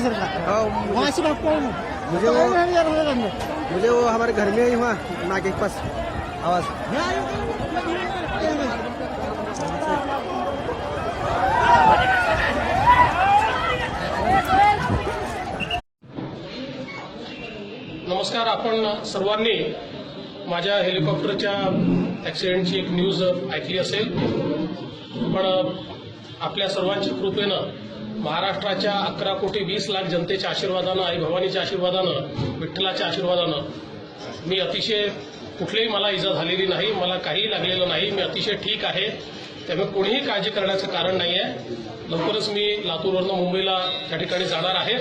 वहाँ से बात करो ना। मुझे वो हमारे घर में ही हुआ नाके के पास आवाज। नमस्कार. आपण सर्वांनी माझ्या हेलिकॉप्टरच्या ॲक्सिडेंटची एक न्यूज ऐकली असेल, पण आपल्या सर्वांच्या कृपेनं महाराष्ट्राच्या 11,20,00,000 जनतेच्या आशीर्वादानं, आई भवानीच्या आशीर्वादानं, विठ्ठलाच्या आशीर्वादानं मी अतिशय कुठलीही मला इजा झालेली नाही, मला काही लागलेलं नाही, मी अतिशय ठीक आहे. त्यामुळे कोणीही काळजी करण्याचं कारण नाही आहे. लवकरच मी लातूरवरून मुंबईला त्या ठिकाणी जाणार आहे.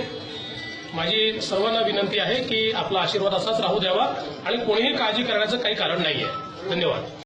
माझी सर्वांना विनंती आहे की आपला आशीर्वाद असाच राहू द्यावा आणि कोणीही काळजी करण्याचं काही कारण नाही आहे. धन्यवाद.